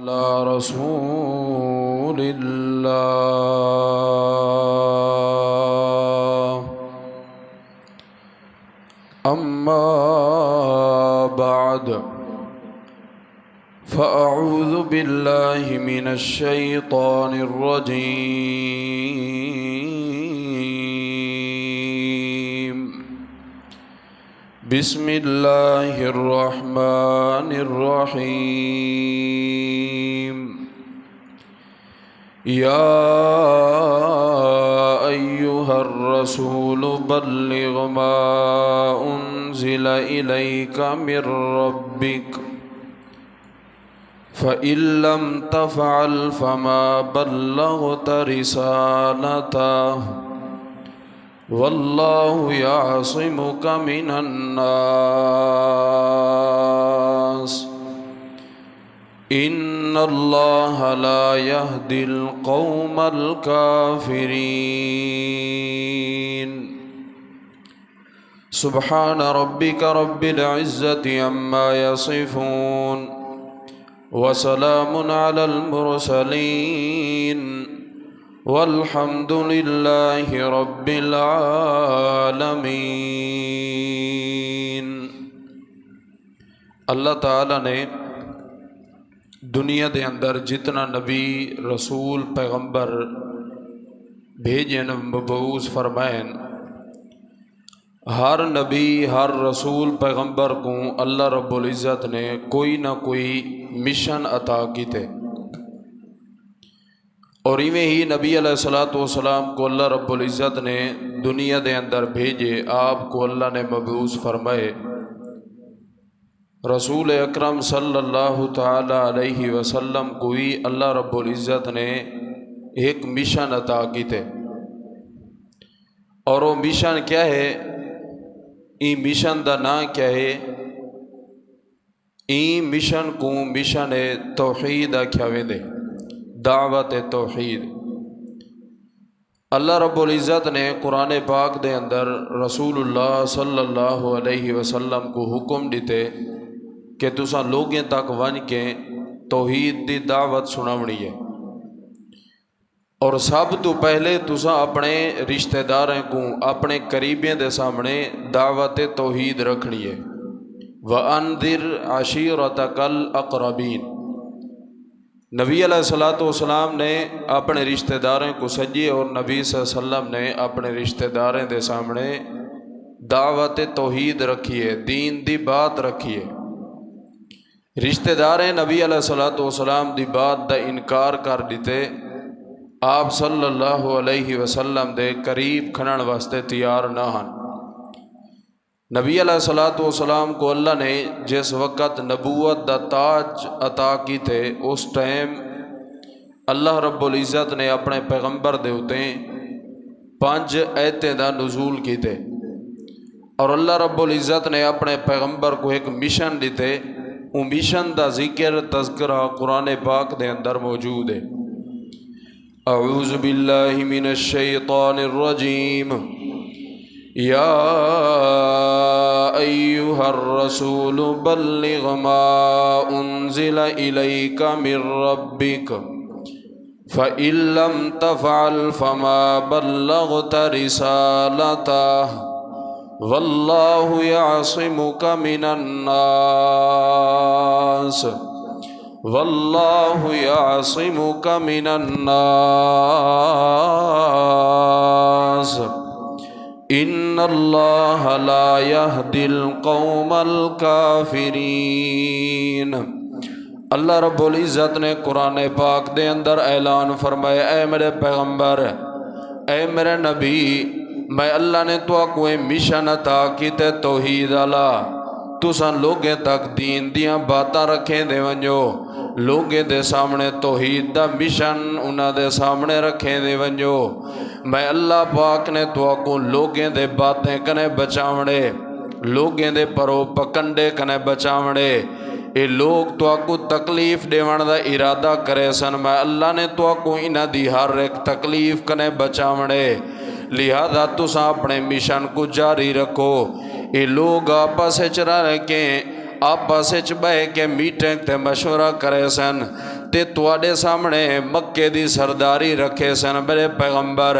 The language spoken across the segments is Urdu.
على رسول الله أما بعد فأعوذ بالله من الشيطان الرجيم بسم الله الرحمن الرحيم يا أيها الرسول بلغ ما أنزل إليك من ربك فإن لم تفعل فما بلغت رسالته والله يعصمك من الناس إن الله لا يهدي القوم الكافرين سبحان ربك رب العزة عما يصفون وسلام على المرسلين والحمد لله رب العالمین۔ اللہ تعالیٰ نے دنیا دے اندر جتنا نبی رسول پیغمبر بھیجن مبعوث فرمائن، ہر نبی ہر رسول پیغمبر کو اللہ رب العزت نے کوئی نہ کوئی مشن عطا کیتے، اور ایویں ہی نبی علیہ السلام کو اللہ رب العزت نے دنیا دے اندر بھیجے، آپ کو اللہ نے مبعوث فرمائے۔ رسول اکرم صلی اللہ تعالی علیہ وسلم کو بھی اللہ رب العزت نے ایک مشن عطا کی تھے، اور وہ مشن کیا ہے؟ این مشن دا نام کیا ہے؟ این مشن کو مشن توحید آکھیا ویندے، دعوت توحید۔ اللہ رب العزت نے قرآن پاک دے اندر رسول اللہ صلی اللہ علیہ وسلم کو حکم دیتے کہ تساں لوگیں تک ون کے توحید دی دعوت سناونی ہے، اور سب تو پہلے تساں اپنے رشتہ داروں کو اپنے قریبیں دے سامنے دعوت توحید رکھنی ہے۔ وَأَنذِرْ عَشِيرَتَكَ الْأَقْرَبِينَ۔ نبی علیہ السلام نے اپنے رشتہ داروں کو سجے، اور نبی صلی اللہ علیہ وسلم نے اپنے رشتہ داروں دے سامنے دعوت توحید رکھی ہے، دین دی بات رکھی ہے۔ رشتہ داریں نبی علیہ السلام دی بات دا انکار کر دیتے، آپ صلی اللہ علیہ وسلم دے قریب کھنن واسطے تیار نہ ہن۔ نبی علیہ السلام کو اللہ نے جس وقت نبوت دا تاج عطا کی تھے، اس ٹائم اللہ رب العزت نے اپنے پیغمبر دے ہوتے 5 آیتیں دا نزول کی تھے، اور اللہ رب العزت نے اپنے پیغمبر کو ایک مشن دیتے، وہ مشن دا ذکر تذکرہ قرآن پاک دے اندر موجود ہے۔ اعوذ باللہ من الشیطان الرجیم یا ایہا الرسول بلغ ما انزل الیک من ربک فإن لم تفعل فما بلغت رسالته واللہ یعصمک من الناس واللہ یعصمک من الناس ان اللہ لا یہدی القوم الکافرین۔ اللہ رب العزت نے قرآن پاک دے اندر اعلان فرمایا، اے میرے پیغمبر، اے میرے نبی، میں اللہ نے تو کوئی مشن عطا کیتے توحید اللہ، تساں لوگیں تک دین دیاں باتاں رکھیں دے ونجو، لوگیں دے سامنے توحید دا مشن انہاں دے سامنے رکھیں دے ونجو۔ میں اللہ پاک نے تو کو لوگیں دے باتیں کنے بچاونے، لوگیں دے پرو پکنڈے کنے بچاونے، اے لوگ تو کو تکلیف دیوان دا ارادہ کرے سن، میں اللہ نے تو کو انہاں دی ہر ایک تکلیف کنے بچاونے، لہذا تساں اپنے مشن کو جاری رکھو۔ یہ لوگ آپس چرا رکھیں، آپس بہ کے میٹنگ تے مشورہ کرے سن، تے تواڈے سامنے مکے دی سرداری رکھے سن میرے پیغمبر،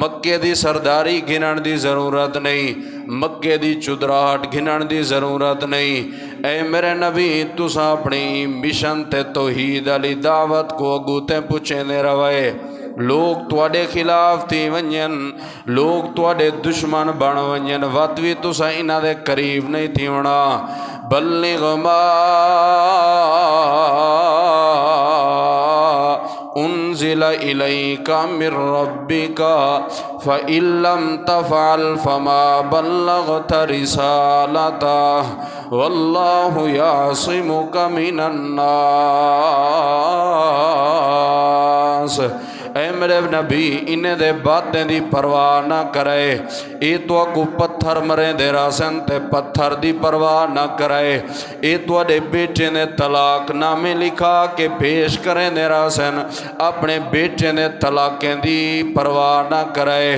مکے دی سرداری گھنن دی ضرورت نہیں، مکے دی چدراہٹ گھنن دی ضرورت نہیں۔ اے میرے نبی تساں اپنی مشن تے توحید علی دعوت کو اگو تے پوچھے دے روئے، لوگ تواڈے خلاف تھی ونجن، لوگ تواڈے دشمن بن ونجن، وقت بھی تساں انہاں دے قریب نہیں تھی ہونا۔ بلغ ما انزل الیک من ربک فإن لم تفعل فما بلغت رسالتہ واللہ یعصمک من الناس۔ اے میرے نبی انہیں دے باتیں دی پرواہ نہ کرے، اے تو کو پتھر مرے دے راسن تے پتھر دی پرواہ نہ کرے، اے تو دے بیٹے نے طلاق نامے لکھا کے پیش کریں دے راسن اپنے بیٹے نے طلاقیں دی پرواہ نہ کرے،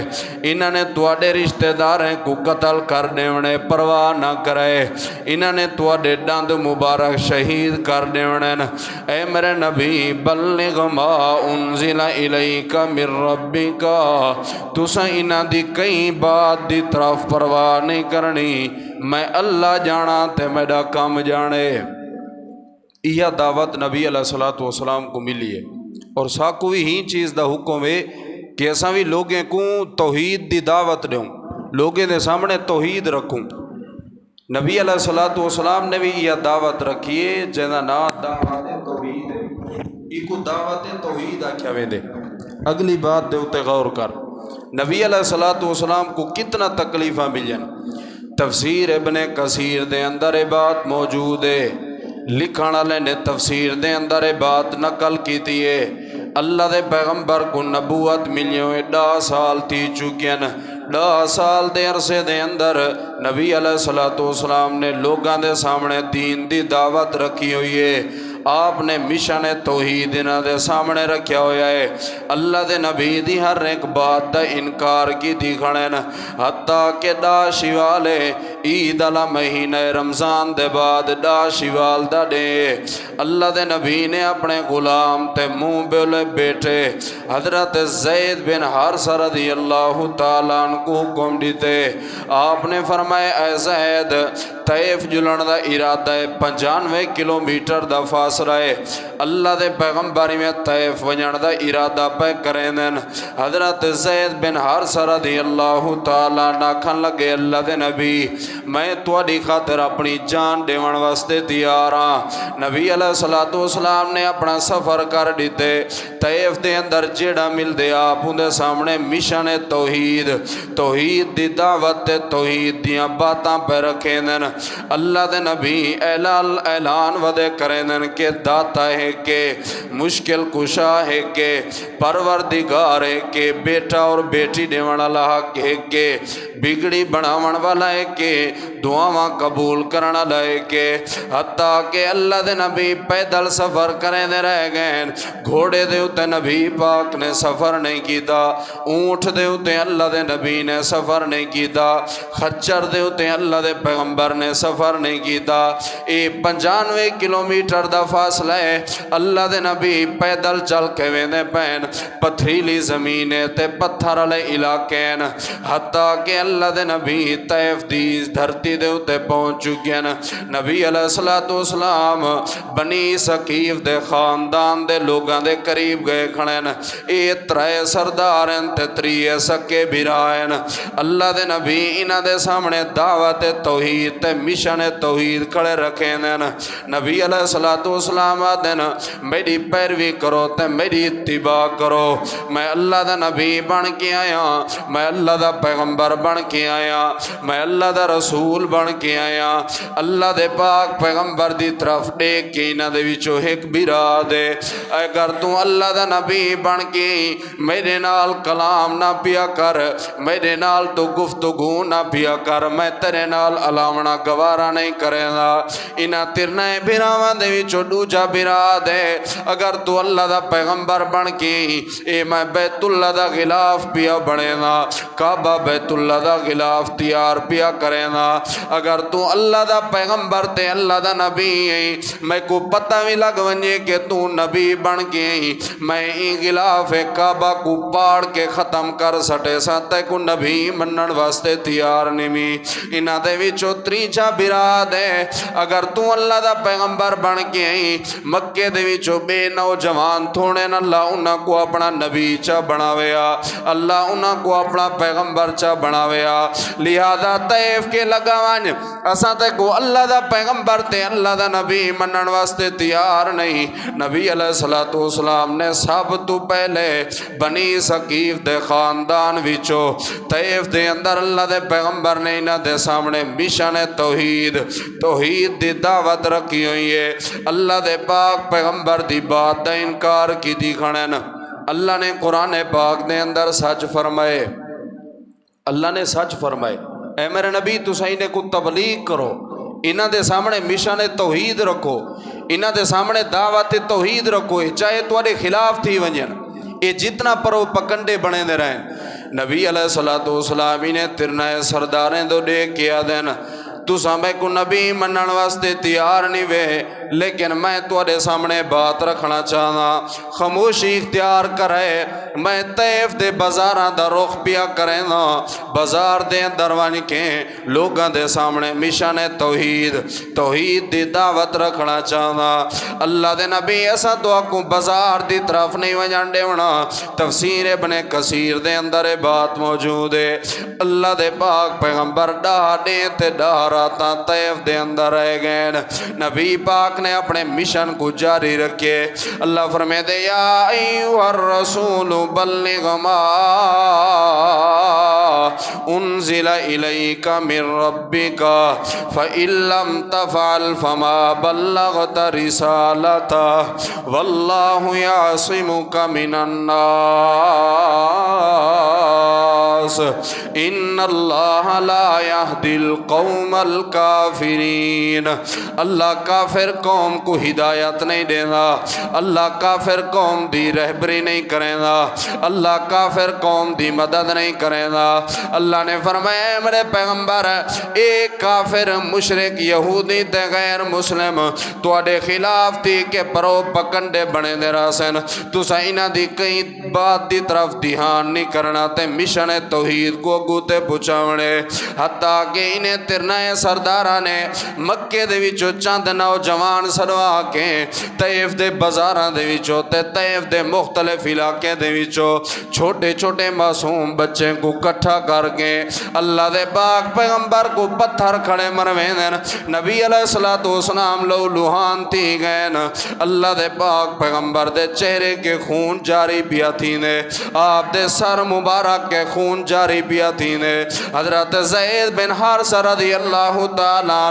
انہوں نے تو دے رشتہ داریں کو قتل کر دیونے پرواہ نہ کرے، انہوں نے تو دے ڈاند مبارک شہید کر دیونے۔ اے میرے نبی بلغ ما انزل الیک من ربک، تساں انہاں دی کئی بات دی طرف پرواہ نہیں کرنی، میں اللہ جانا تے میرا کام جانے۔ یہ دعوت نبی علیہ السلام کو ملی ہے، اور ساکو بھی ہی چیز دا حکم ہے کہ اساں بھی لوگیں کو توحید دی دعوت دوں، لوگیں دے سامنے توحید رکھوں۔ نبی علیہ السلام نے بھی یہ دعوت رکھی ہے جہاں نام دعوت توحید ہے، یہ کو دعوت توحید آکھیا ویندے۔ اگلی بات دے اتے غور کر، نبی علیہ السلام کو کتنا تکلیفہ ملین۔ تفسیر ابن کثیر دے اندر یہ بات موجود ہے، لکھن والے نے تفسیر دے اندر یہ بات نقل کیتی ہے۔ اللہ دے پیغمبر کو نبوت ملیوں 10 سال تھی چکین، 10 سال دے عرصے دے اندر نبی علیہ السلام نے لوگاں دے سامنے دین دی دعوت رکھی ہوئی ہے، آپ نے مشن توحید انہاں دے سامنے رکھیا ہویا ہے۔ اللہ دے نبی دی ہر ایک بات دا انکار کی دی کھڑن، حتیٰ کہ دا شوالے عید علی مہینہ رمضان دے بعد دا شوال دا دے اللہ دے نبی نے اپنے غلام تے منہ بولے بیٹے حضرت زید بن حارثہ رضی اللہ تعالیٰ عنہ کو حکم دیتے، آپ نے فرمائے اے زید طیف جلن دا ارادہ ہے 95 کلومیٹر دا فاصلہ ہے، اللہ دے پیغمبری میں طیف ونجن دا ارادہ پہ کریں دن۔ حضرت زید بن حارثہ رضی اللہ تعالیٰ ناکھن لگے اللہ دے نبی میں تواڈی خاطر اپنی جان دیون واسطے تیار ہاں۔ نبی علیہ السلام نے اپنا سفر کر دیتے، طیف دے اندر جیڑا مل دے آپ اندے سامنے مشن توحید، توحید دی دعوت توحید دیاں باتاں پہ رکھیں دن۔ اللہ دے نبی اعلان ودے کریں دن کہ داتا ہے کہ مشکل کشا ہے کہ پروردگار ہے کہ بیٹا اور بیٹی دیون والا ہے کہ بگڑی بناون والا ہے کہ دعاواں قبول کرن والا ہے کہ حتیٰ کہ اللہ دے نبی پیدل سفر کریں دے رہ گئے، گھوڑے دے اتے نبی پاک نے سفر نہیں کیتا، اونٹ دے اتے اللہ دے نبی نے سفر نہیں کیتا، خچر دے اتے اللہ دے پیغمبر نے سفر نہیں کیتا۔ اے 95 کلومیٹر دا فاصلہ ہے، اللہ دے نبی پیدل چل کے ویندے پین، پتھریلی زمینے تے پتھر والے علاقے، حتیٰ کہ اللہ دے نبی طیف دی دھرتی دے اتے پہنچ چکے ہیں۔ نبی علیہ السلام بنی ثقیف دے خاندان دے لوگاں دے قریب گئے کھڑے ہیں، اے 3 سردار ہیں تے 3 سکے بھرائیں، اللہ دے نبی انہاں دے سامنے دعوت توحید تے مشن توحید کھڑے رکھیں ہیں۔ نبی علیہ السلام آدھن میری پیروی کرو تے میری اتباع کرو، میں اللہ دا نبی بن کے آیا، میں اللہ دا پیغمبر بن کے آیا، میں اللہ دا رسول بن کے آیا، اللہ دے پاک پیغمبر دی طرف دیکھ کے انہاں دے وچوں ایک بھرا دے اگر تو اللہ دا نبی بن کے میرے نال کلام نہ پیا کر، میرے نال تو گفتگو نہ پیا کر، میں تیرے نال الاونا گوارا نہیں کرے گا۔ انہاں ترنے بھراواں دے وچوں دوجا بھرا دے اگر تو اللہ دا پیغمبر بن کے اے میں بیت اللہ دا غلاف پیا بنے گا، کعبہ بیت اللہ دا غلاف تیار پیا کرے گا، اگر تو اللہ دا پیغمبر تے اللہ دا نبی ہے میں کو پتہ بھی لگ ونجے کہ تو نبی بن گئی میں غلاف کعبہ کو پاڑ کے ختم کر سٹے سا تے کو نبی منن واسطے تیار نہیں انہاں دے وچوں تریجا براد ہے اگر تو اللہ دا پیغمبر بن کے آئی مکے دے وچوں بے نوجوان تھوڑے نہ اللہ انہاں کو اپنا نبی چا بناویا اللہ انہاں کو اپنا پیغمبر چا بناویا لہذا طیف کے لگا وان اساں تے کو اللہ دا پیغمبر تے اللہ دا نبی منن واسطے تیار نہیں نبی علیہ الصلوۃ والسلام نے سب تو پہلے بنی ثقیف دے خاندان وچوں طیف دے اندر اللہ دے پیغمبر نے انہاں دے سامنے مشن توحید دی دعوت رکھی ہوئی ہے اللہ دے پاک پیغمبر دی بات دا انکار کی دی کھڑن اللہ نے قرآن پاک دے اندر سچ فرمائے اللہ نے سچ فرمائے اے میرے نبی تساں نے کو تبلیغ کرو انہاں دے سامنے مشن توحید رکھو انہاں دے سامنے دعوت توحید رکھو چاہے تواڈے خلاف تھی ونجن یہ جتنا پرو پکنڈے بنے دے رہیں نبی علیہ الصلوۃ والسلام نے ترنائے سرداریں دو دے کیا دینا تو سامنے کو نبی منن واسطے تیار نہیں وے لیکن میں تواڈے سامنے بات رکھنا چاہنا خاموشی اختیار کرے میں طیف دے بازاراں دا رخ پیا کرے نا بازار دے اندر وان کے لوگاں دے سامنے مشن توحید دی دعوت رکھنا چاہنا اللہ دے نبی ایسا تو کو بازار دی طرف نہیں وجان دے ہونا تفسیر ابن کثیر دے اندر بات موجود ہے اللہ دے پاک پیغمبر ڈاڈے تے ڈاراتا طیف دے اندر رہ گئے نبی پاک نے اپنے مشن کو جاری رکھے اللہ فرمائے دے یا ایوہ الرسول بلغ ما انزل الیک من ربک فإن لم تفعل فما بلغت رسالتہ واللہ یعصمک من الناس ان اللہ لا یہدی القوم الکافرین اللہ کافر قوم کو ہدایت نہیں دینا اللہ کافر قوم دی رہبری نہیں کرے گا اللہ کافر قوم دی مدد نہیں کرے گا اللہ نے فرمایا میرے پیغمبر ایک کافر مشرک یہودی تے غیر مسلم تواڈے خلاف تھی کہ پرو پکنڈے بنے دے راسن تو سائنہ دی کئی بات دی طرف دھیان نہیں کرنا تے مشن توحید کو گوتے پچھاونے حتیٰ کہ انہیں ترنائے سردارہ نے مکے دے وچو چند نوجوان سڑوا کے طیف دے بازاراں دے وچو تے طیف دے مختلف علاقے دے وچو چھوٹے چھوٹے معصوم بچے کو کٹھا کر کے اللہ دے پاک پیغمبر کو پتھر کھڑے مروین نبی علیہ السلام لو لوہان تھی گئے اللہ دے پاک پیغمبر دے چہرے کے خون جاری پیا تھی نے آپ دے سر مبارک کے خون جاری پیا تھی نے حضرت زید بن حارثہ رضی اللہ تعالیٰ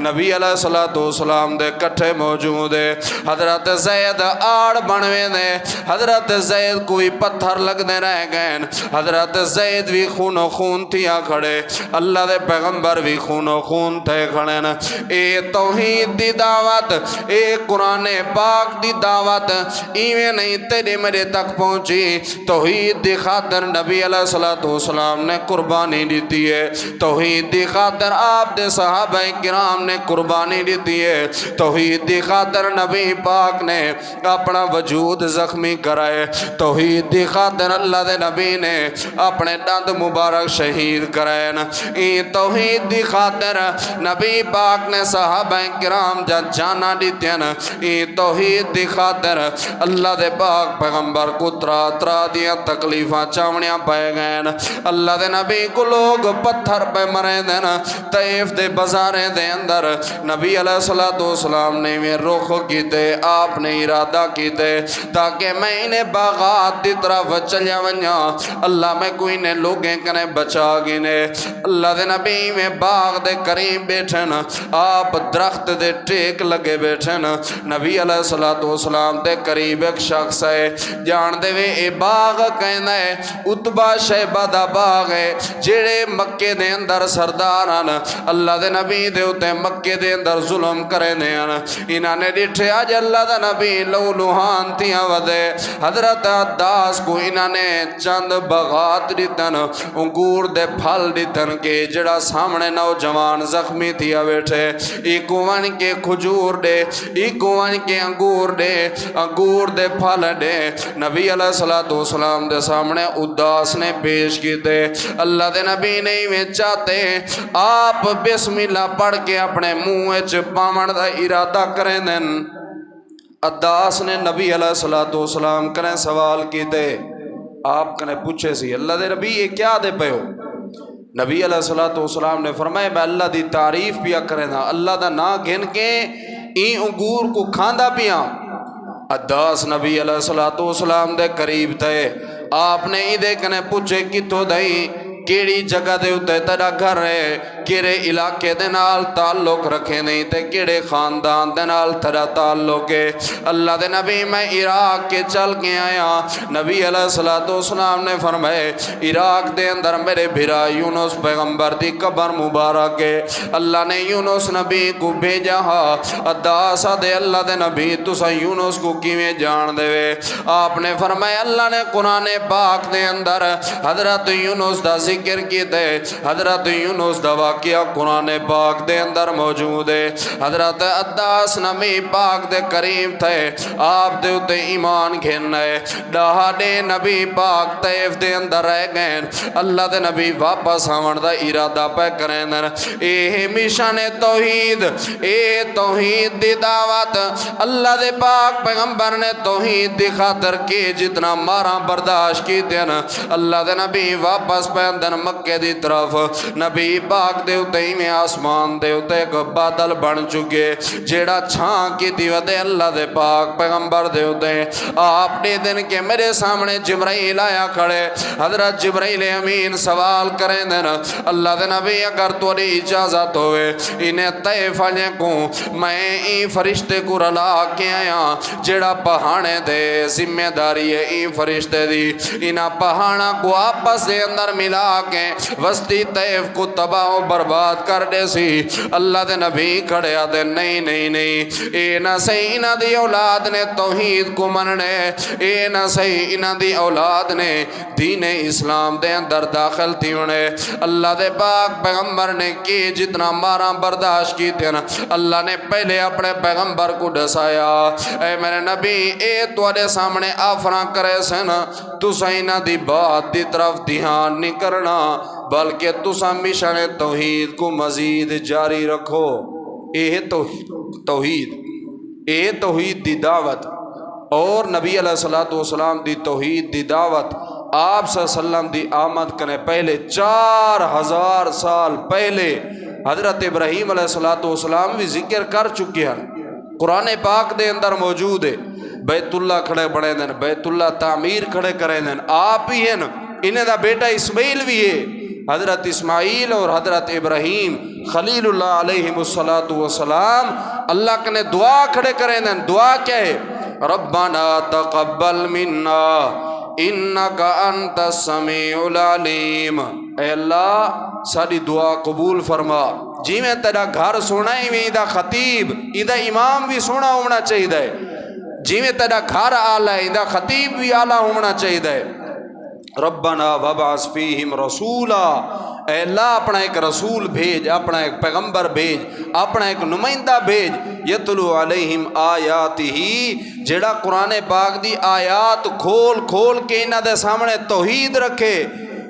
نبی علیہ السلام دے کٹھے موجود ہے حضرت زید آڑ بنوے دے حضرت زید کوئی پتھر لگ دے رہ گئے حضرت زید بھی خون و خون تھیا کھڑے اللہ دے پیغمبر بھی خون و خون تھے کھڑے اے توحید دی دعوت اے قرآن پاک دی دعوت ایویں نہیں تیرے میرے تک پہنچی توحید دی خاطر نبی علیہ السلام نے قربانی دیتی ہے توحید دی خاطر آپ دے صحابہ کرام نے قربانی دیتی ہے توحید دی خاطر نبی پاک نے اپنا وجود زخمی کرائے توحید دی خاطر اللہ دے نبی نے اپنے دند مبارک شہید کرائے توحید دی خاطر نبی پاک نے صحابہ کرام جانا دیتے ہیں توحید دی خاطر اللہ دے پاک پیغمبر کو ترا دیا تکلیفاں چاونیاں پائے گئے اللہ دے نبی کو لوگ پتھر پہ مرے دینا طیف دے بازاریں دے اندر نبی علیہ السلام نے میں رخ کیتے آپ نے ارادہ کیتے تاکہ میں انہیں باغات دی طرف چلیا ونیا اللہ میں کوئی نے لوگیں کنے بچا گینے اللہ دے نبی میں باغ دے قریب بیٹھن آپ درخت دے ٹیک لگے بیٹھن نبی علیہ السلام دے قریب ایک شخص ہے جان دے وے اے باغ کہنا ہے اتبا شیبہ دا باغ ہے جڑے مکے دے اندر سرداران اللہ دے نبی دے اتے مکے دے اندر ظلم کرے دیان انہاں نے ڈٹھے آج اللہ دا نبی لو لوہان تیاں ودے حضرت عداس کو انہاں نے چند بغات دیتن انگور دے پھل دیتن کے جڑا سامنے نوجوان زخمی تھیا بیٹھے ایکو ون کے کھجور دے ایکو ون کے انگور دے پھل دے نبی علیہ السلام دے سامنے اداس نے پیش کی تے اللہ دے نبی نہیں میں چاہتے آپ بسم اللہ پڑھ کے اپنے منہ پاون دا ارادہ کریں دن اداس نے نبی علیہ السلام کریں سوال کی تے آپ کنے پوچھے سی اللہ دے نبی یہ کیا دے پہ ہو نبی علیہ السلام نے فرمایا میں اللہ دی تعریف پیا کریں دا اللہ دا نا گھن کے این انگور کو کھاندا پیا اداس نبی علیہ السلام دے قریب تھے آپ نے ادھے کنے پوچھے کتوں دائی کیڑی جگہ دے اتے تیرا گھر ہے کیڑے علاقے دے نال تعلق رکھے نہیں تے کیڑے خاندان دے نال تیرا تعلق ہے اللہ دے نبی میں عراق کے چل کے آیا نبی علیہ السلام نے فرمائے عراق دے اندر میرے بھرا یونس پیغمبر دی قبر مبارک ہے اللہ نے یونس نبی کو بھیجا اداسا دے اللہ دے نبی تسا یونس کو کیویں جان دے آپ نے فرمایا اللہ نے قرآن پاک دے اندر حضرت یونس دا ذکر کی دے حضرت یونس دا واقعہ قرآن پاک دے اندر موجود ہے حضرت عداس نبی پاک دے قریب تھے آپ دے اتے ایمان گھننے ڈاہاڑے نبی پاک طیف دے اندر رہ گئے اللہ دے نبی واپس آون دا ارادہ پہ کریں در اے مشن توحید اے توحید دی دعوت اللہ دے پاک پیغمبر نے توحید دی خاطر کی جتنا مارا برداشت کی دین اللہ دے نبی واپس پہ اندر مکہ دی طرف نبی پاک دے اتے میں آسمان دے اتے ایک بادل بن چکے جیڑا چھان کی دیوتے اللہ دے پاک پیغمبر دے اتے آپ نے دن کے میرے سامنے جبرائیل آیا کھڑے حضرت جبرائیل امین سوال کریں دن اللہ دے نبی اگر توری اجازت ہوئے انہیں طیف آنے کو میں این فرشتے کو رلا کے آیا جیڑا پہانے دے ذمہ داری ہے این فرشتے دی انہا پہانا کو آپس دے اندر ملا کے وسطی طیف کو تباہ و برباد کر دے سی اللہ دے نبی کھڑے آدھے نہیں اے نہ صحیح انہ دی اولاد نے توحید کو مننے اے نہ صحیح انہ دی اولاد نے دین اسلام دے اندر داخل تھی انہیں اللہ دے پاک پیغمبر نے کی جتنا مارا برداشت کی تھی اللہ نے پہلے اپنے پیغمبر کو ڈسایا اے میرے نبی اے توڑے سامنے آفران کرے سن تو سینہ دی بات دی طرف دھیان نہیں کرنا بلکہ تسا مشن توحید کو مزید جاری رکھو اے توحید دی دعوت اور نبی علیہ السلام دی توحید دی دعوت آپ صلی اللہ علیہ وسلم دی آمد کرنے پہلے 4000 سال پہلے حضرت ابراہیم علیہ السلام بھی ذکر کر چکے ہیں قرآن پاک دے اندر موجود ہے بیت اللہ کھڑے بڑے دن بیت اللہ تعمیر کھڑے کرے دن آپ ہی ہیں انہیں دا بیٹا اسماعیل بھی ہے حضرت اسماعیل اور حضرت ابراہیم خلیل اللہ علیہ السلام اللہ کے نے دعا کھڑے کریں دیں دعا کیا ہے ربنا تقبل منا انکا انت السمیع العلیم اے اللہ ساری دعا قبول فرما جی میں تیرا گھر سونا ہی میں ادھا خطیب ادھا امام بھی سونا ہونا چاہیے جی میں تیرا گھر آلہ ہے ادھا خطیب بھی آلہ ہونا چاہیے ربنا وبعث فیہم رسولا اے اللہ اپنا ایک رسول بھیج اپنا ایک پیغمبر بھیج اپنا ایک نمائندہ بھیج یتلو علیہم آیاتی ہی جڑا قرآن پاک دی آیات کھول کھول کے انہ دے سامنے توحید رکھے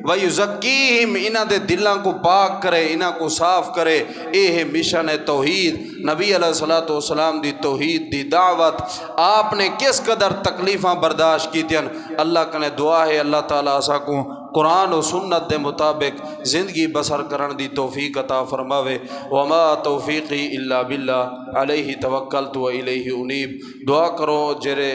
وَيُزَكِّيهِمْ انہ دے دلوں کو پاک کرے انہ کو صاف کرے اے ہے مشن توحید نبی علیہ السلام دی توحید دی دعوت آپ نے کس قدر تکلیفاں برداشت کی تھیں اللہ کنے دعا ہے اللہ تعالیٰ اسا کو قرآن و سنت دے مطابق زندگی بسر کرن دی توفیق عطا فرماوے وما توفیقی الا باللہ علیہ توکلت و الیہ انیب دعا کرو جرے